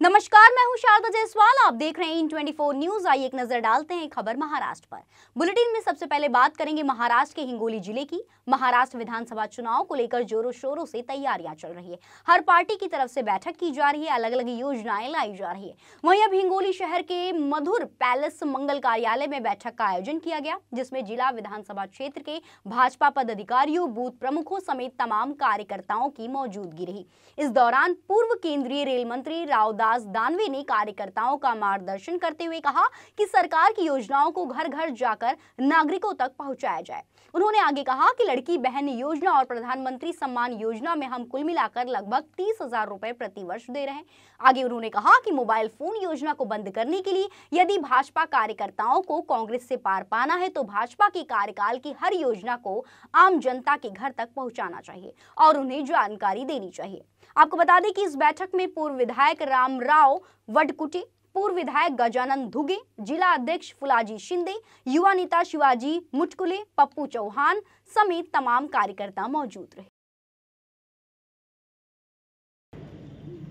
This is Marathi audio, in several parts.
नमस्कार, मैं हूं शारदा जायसवाल। आप देख रहे हैं इन24 न्यूज। आइए एक नजर डालते हैं खबर महाराष्ट्र पर। बुलेटिन में सबसे पहले बात करेंगे महाराष्ट्र के हिंगोली जिले की। महाराष्ट्र विधानसभा चुनाव को लेकर जोरों शोरों से तैयारियां चल रही है। हर पार्टी की तरफ से बैठक की जा रही है, अलग अलग योजनाएं लाई जा रही है। वहीं अब हिंगोली शहर के मधुर पैलेस मंगल कार्यालय में बैठक का आयोजन किया गया, जिसमें जिला विधानसभा क्षेत्र के भाजपा पदाधिकारियों, बूथ प्रमुखों समेत तमाम कार्यकर्ताओं की मौजूदगी रही। इस दौरान पूर्व केंद्रीय रेल मंत्री रावदास दानवे ने कार्यकर्ताओं का मार्गदर्शन करते हुए कहा कि सरकार की योजनाओं को घर घर जाकर नागरिकों तक पहुंचाया जाए। उन्होंने आगे कहा कि लड़की बहन योजना और प्रधानमंत्री सम्मान योजना में हम कुल मिलाकर लगभग 30,000 रुपए प्रति वर्ष दे रहे हैं। आगे उन्होंने कहा कि मोबाइल फोन योजना को बंद करने के लिए यदि भाजपा कार्यकर्ताओं को कांग्रेस से पार पाना है तो भाजपा के कार्यकाल की हर योजना को आम जनता के घर तक पहुंचाना चाहिए और उन्हें जानकारी देनी चाहिए। आपको बता दें कि इस बैठक में पूर्व विधायक रामराव वडकुटे, पूर्व विधायक गजानन धुगे, जिला अध्यक्ष फुलाजी शिंदे, युवा नेता शिवाजी मुटकुले, पप्पू चौहान समेत तमाम कार्यकर्ता मौजूद रहे।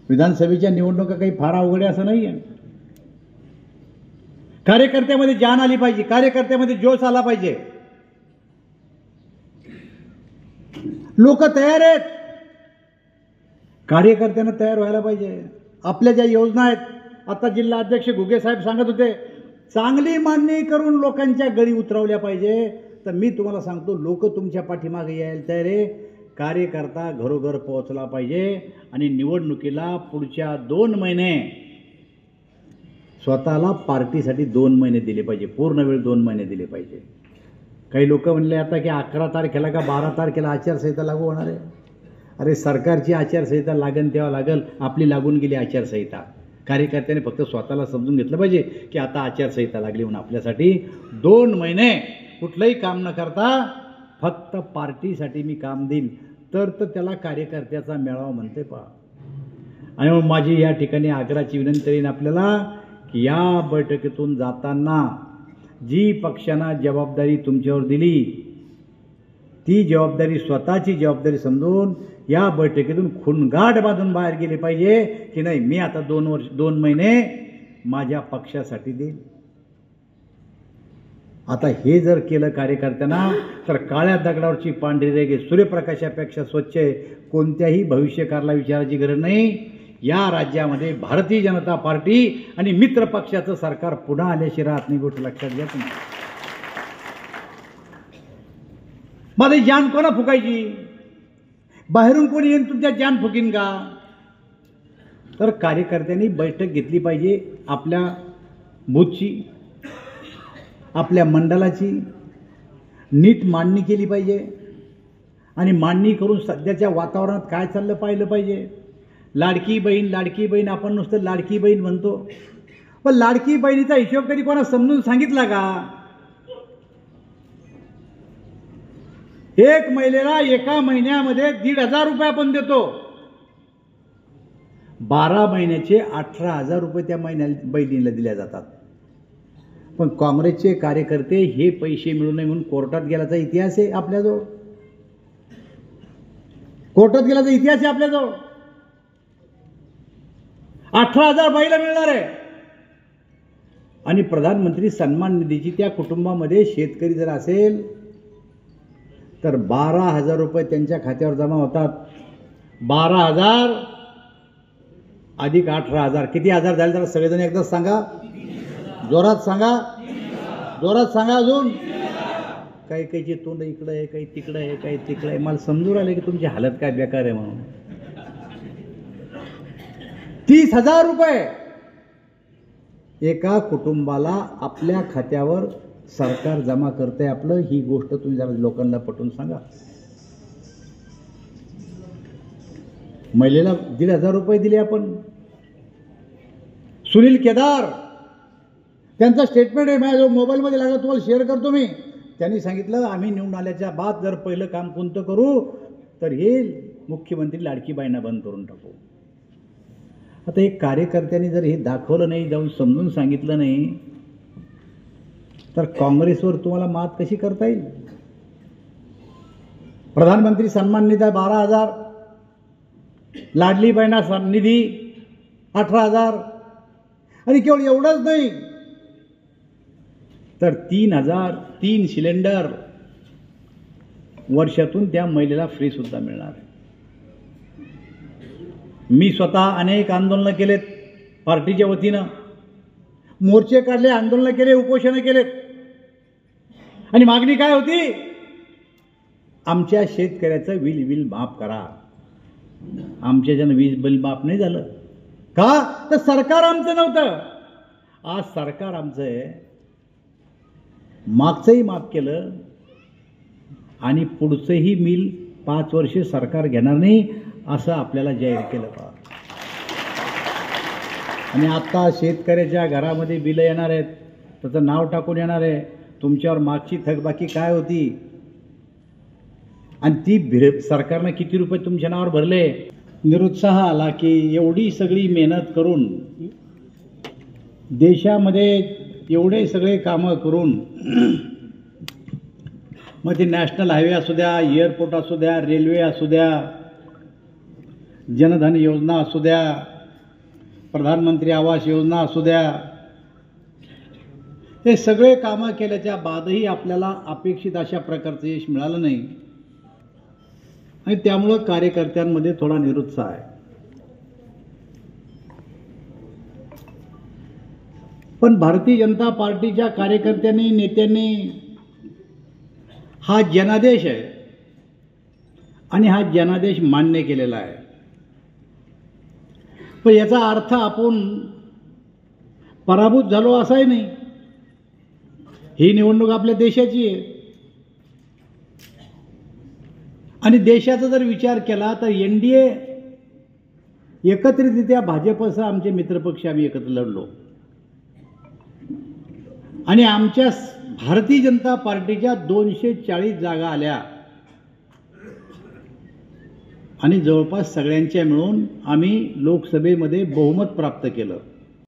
विधानसभेच्या निवडणुका काही फार अवघड आहे असं नाहीये। कार्यकर्त्यामध्ये जान आली पाहिजे, कार्यकर्त्यामध्ये जोश आला पाहिजे। लोक तयार आहेत, कार्यकर्त्यांना तयार व्हायला पाहिजे। आपल्या ज्या योजना आहेत, आता जिल्हा अध्यक्ष घुगे साहेब सांगत होते, चांगली मांडणी करून लोकांच्या गळी उतरवल्या पाहिजे। तर मी तुम्हाला सांगतो, लोक तुमच्या पाठीमागे यायला तयार आहे। कार्यकर्ता घरोघर पोहोचला पाहिजे आणि निवडणुकीला पुढच्या 2 महिने स्वतःला पार्टीसाठी 2 महिने दिले पाहिजे, पूर्ण वेळ 2 महिने दिले पाहिजे। काही लोक म्हणले आता की 11 तारखेला का 12 तारखेला आचारसंहिता लागू होणार आहे। अरे, सरकारची आचारसंहिता लागेल तेव्हा लागेल, आपली लागून गेली आचारसंहिता। कार्यकर्त्याने फक्त स्वतःला समजून घेतलं पाहिजे की आता आचारसंहिता लागली म्हणून आपल्यासाठी 2 महिने कुठलंही काम न करता फक्त पार्टीसाठी मी काम देईन, तर त्याला कार्यकर्त्याचा मेळावा म्हणते पहा। आणि माझी या ठिकाणी आग्रहाची विनंती आहे आपल्याला की या बैठकीतून जाताना जी पक्षांना जबाबदारी तुमच्यावर दिली ती जबाबदारी स्वतःची जबाबदारी समजून या बैठकीतून खुणगाठ बांधून बाहेर गेले पाहिजे की नाही, मी आता 2 महिने माझ्या पक्षासाठी देईन। आता हे जर केलं कार्यकर्त्यांना तर काळ्या दगडावरची पांढरी रेघ सूर्यप्रकाशापेक्षा स्वच्छ आहे। कोणत्याही भविष्यकाळाला विचारायची गरज नाही। या राज्यामध्ये भारतीय जनता पार्टी आणि मित्र पक्षाचं सरकार पुन्हा आल्याशिवाय राहत नाही, गोष्ट लक्षात घ्या तुम्ही। माझी जान कोणा फुकायची? बाहेरून कोणी येऊन तुमच्या जान फुकीन का? तर कार्यकर्त्यांनी बैठक घेतली पाहिजे, आपल्या बूथची, आपल्या मंडळाची नीट मांडणी केली पाहिजे आणि मांडणी करून सध्याच्या वातावरणात काय चाललं पाहिलं पाहिजे। लाडकी बहीण आपण नुसतं लाडकी बहीण म्हणतो, पण लाडकी बहिणीचा हिशोब कधी कोणा समजून सांगितला का? एक महिलेला एका महिन्यामध्ये 1,500 रुपये आपण देतो, 12 महिन्याचे 18,000 रुपये त्या महिन्याला बहिणीला दिल्या जातात। पण काँग्रेसचे कार्यकर्ते हे पैसे मिळू नये म्हणून कोर्टात गेल्याचा इतिहास आहे आपल्याजवळ। कोर्टात गेल्याचा इतिहास आहे आपल्याजवळ। 18,000 बाईला मिळणार आहे आणि प्रधानमंत्री सन्मान निधीची त्या कुटुंबामध्ये शेतकरी जर असेल तर 12,000 रुपये त्यांच्या खात्यावर जमा होतात। 12,000 अधिक 18,000 किती हजार झाले? जरा सगळेजण एकदाच सांगा, जोरात सांगा, जोरात सांगा। अजून काही काहीचे तोंड इकडे आहे, काही तिकडे आहे, काही तिकडे आहे। मला समजून आलं की तुमची हालत काय बेकार आहे म्हणून। 30,000 रुपये एका कुटुंबाला आपल्या खात्यावर सरकार जमा करते आपलं। ही गोष्ट तुम्ही जरा लोकांना पटवून सांगा। महिलेला 1,500 रुपये दिले आपण। सुनील केदार त्यांचा स्टेटमेंट आहे, माझ्या मोबाईलमध्ये लागला, तुम्हाला शेअर करतो मी। त्यांनी सांगितलं आम्ही निवडून आल्याच्या बाद जर पहिलं काम कोणतं करू तर हे मुख्यमंत्री लाडकी बहिणा बंद करून टाकू। आता एक कार्यकर्त्यांनी जर हे दाखवलं नाही, जाऊन समजून सांगितलं नाही तर काँग्रेसवर तुम्हाला मात कशी करता येईल? प्रधानमंत्री सन्मान निधी 12,000, लाडली बहिणा निधी 18,000. आणि केवळ एवढंच नाही तर 3,003 सिलेंडर वर्षातून त्या महिलेला फ्री सुद्धा मिळणार आहे. मी स्वतः अनेक आंदोलनं केलेत, पार्टीच्या वतीनं मोर्चे काढले, आंदोलनं केले, उपोषणं केलेत. आणि मागणी काय होती? आमच्या शेतकऱ्याचं वीज बिल माफ करा. आमच्या ज्यानं वीज बिल माफ नाही झालं का? तर सरकार आमचं नव्हतं. आज सरकार आमचं आहे. मागचंही माफ केलं आणि पुढचंही बिल 5 वर्षे सरकार घेणार नाही असं आपल्याला जाहीर केलं पहा. आणि आता शेतकऱ्याच्या घरामध्ये बिलं येणार आहेत, त्याचं नाव टाकून येणार आहे, तुमच्यावर मागची थकबाकी काय होती आणि ती सरकारनं किती रुपये तुमच्या नावावर भरले. निरुत्साह आला की एवढी सगळी मेहनत करून देशामध्ये एवढे सगळे कामं करून मग ते नॅशनल हायवे असू द्या, एअरपोर्ट असू द्या, रेल्वे असू द्या, जनधन योजना असू द्या, प्रधानमंत्री आवास योजना असू द्या, हे सगळे कामं केल्याच्या बादही आपल्याला अपेक्षित अशा प्रकारचं यश मिळालं नाही. आणि त्यामुळं कार्यकर्त्यांमध्ये थोडा निरुत्साह आहे. पण भारतीय जनता पार्टीच्या कार्यकर्त्यांनी, नेत्यांनी हा जनादेश आहे आणि हा जनादेश मान्य केलेला आहे. पण याचा अर्थ आपण पराभूत झालो असाही नाही. ही निवडणूक आपल्या देशाची आहे आणि देशाचा जर विचार केला तर एनडीए एकत्रितरित्या भाजपसह आमचे मित्रपक्ष आम्ही एकत्र लढलो आणि आमच्या भारतीय जनता पार्टीच्या 240 जागा आल्या आणि जवळपास सगळ्यांच्या मिळून आम्ही लोकसभेमध्ये बहुमत प्राप्त केलं.